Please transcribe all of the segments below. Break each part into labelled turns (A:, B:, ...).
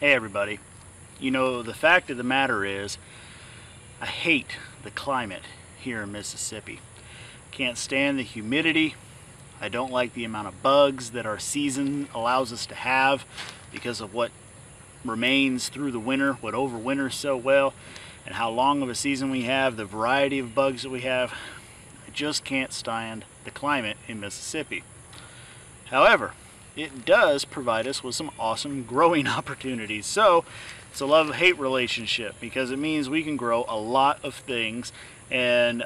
A: Hey everybody, you know, the fact of the matter is I hate the climate here in Mississippi. Can't stand the humidity. I don't like the amount of bugs that our season allows us to have because of what remains through the winter, what overwinters so well, and how long of a season we have, the variety of bugs that we have. I just can't stand the climate in Mississippi. However, it does provide us with some awesome growing opportunities. So it's a love-hate relationship because it means we can grow a lot of things and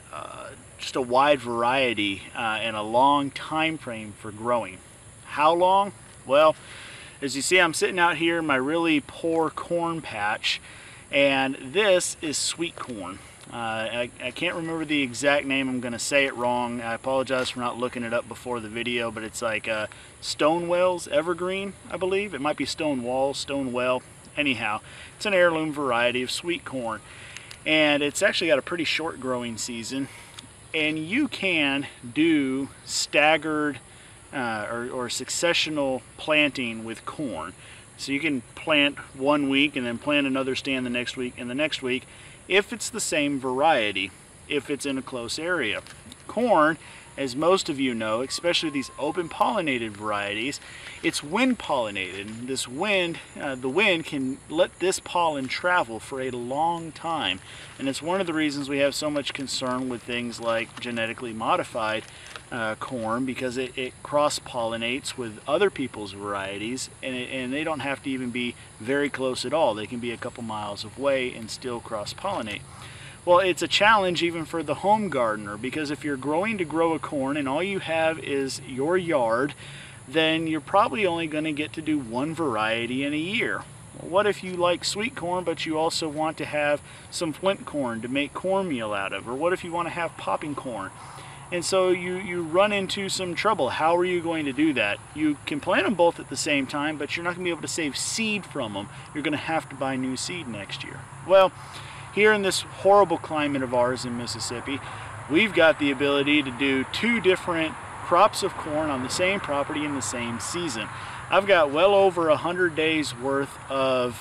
A: just a wide variety and a long time frame for growing. How long? Well, as you see, I'm sitting out here in my really poor corn patch, and this is sweet corn. I can't remember the exact name. I'm going to say it wrong. I apologize for not looking it up before the video, but it's like Stonewall's Evergreen, I believe. It might be Stonewall, Stonewell. Anyhow, it's an heirloom variety of sweet corn, and it's actually got a pretty short growing season, and you can do staggered or successional planting with corn. So you can plant 1 week and then plant another stand the next week and the next week, if it's the same variety, if it's in a close area. Corn, as most of you know, especially these open pollinated varieties, it's wind pollinated. This wind, the wind can let this pollen travel for a long time, and it's one of the reasons we have so much concern with things like genetically modified corn, because it cross-pollinates with other people's varieties, and they don't have to even be very close at all. They can be a couple miles away and still cross-pollinate. Well, it's a challenge even for the home gardener, because if you're growing to grow a corn and all you have is your yard, then you're probably only going to get to do one variety in a year. Well, what if you like sweet corn but you also want to have some flint corn to make cornmeal out of? Or what if you want to have popping corn? And so you run into some trouble. How are you going to do that? You can plant them both at the same time, but you're not going to be able to save seed from them. You're going to have to buy new seed next year. Well, here in this horrible climate of ours in Mississippi, we've got the ability to do two different crops of corn on the same property in the same season. I've got well over 100 days worth of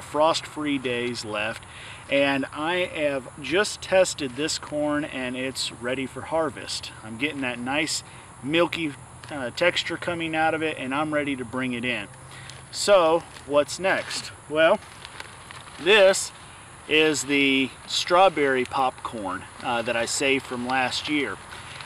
A: frost-free days left, and I have just tested this corn and it's ready for harvest. I'm getting that nice milky texture coming out of it, and I'm ready to bring it in. So what's next? Well, this is the strawberry popcorn that I saved from last year,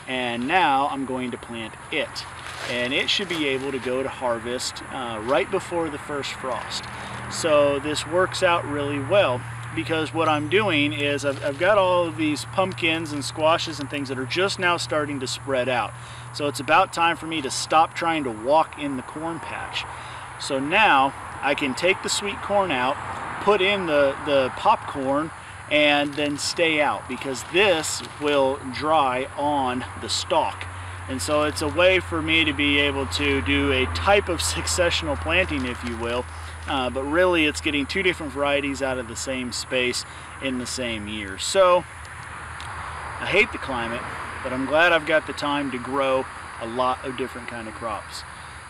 A: and now I'm going to plant it, and it should be able to go to harvest right before the first frost. So this works out really well, because what I'm doing is I've got all of these pumpkins and squashes and things that are just now starting to spread out. So it's about time for me to stop trying to walk in the corn patch. So now I can take the sweet corn out, put in the popcorn, and then stay out, because this will dry on the stalk. And so it's a way for me to be able to do a type of successional planting, if you will, but really it's getting two different varieties out of the same space in the same year. So I hate the climate, but I'm glad I've got the time to grow a lot of different kind of crops.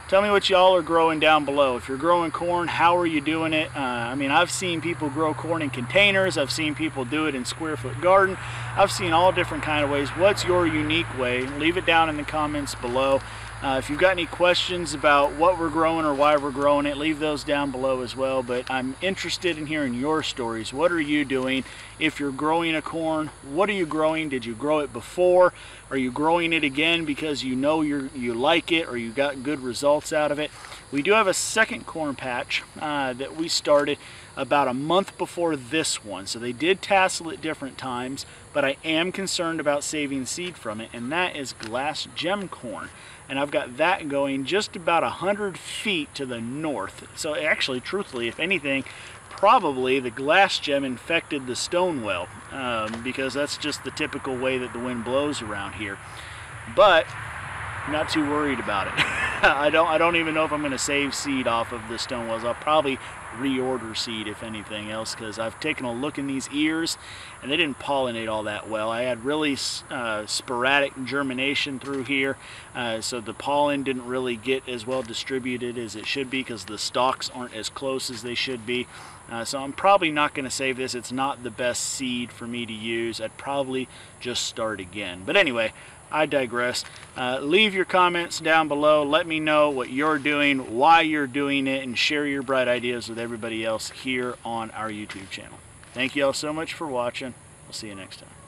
A: Tell me what y'all are growing down below. If you're growing corn, how are you doing it? I mean, I've seen people grow corn in containers. I've seen people do it in square foot garden. I've seen all different kind of ways. What's your unique way? Leave it down in the comments below. If you've got any questions about what we're growing or why we're growing it, leave those down below as well. But I'm interested in hearing your stories. What are you doing? If you're growing a corn, what are you growing? Did you grow it before? Are you growing it again because you know you like it or you got good results out of it? We do have a second corn patch that we started about a month before this one. So they did tassel at different times, but I am concerned about saving seed from it, and that is glass gem corn. And I've got that going just about 100 feet to the north. So actually, truthfully, if anything, probably the glass gem infected the Stonewall, because that's just the typical way that the wind blows around here. But I'm not too worried about it. I don't even know if I'm going to save seed off of the Stonewalls. I'll probably reorder seed, if anything else, because I've taken a look in these ears and they didn't pollinate all that well. I had really sporadic germination through here, so the pollen didn't really get as well distributed as it should be because the stalks aren't as close as they should be. So I'm probably not going to save this. It's not the best seed for me to use. I'd probably just start again. But anyway, I digress. Leave your comments down below. Let me know what you're doing, why you're doing it, and share your bright ideas with everybody else here on our YouTube channel. Thank you all so much for watching. I'll see you next time.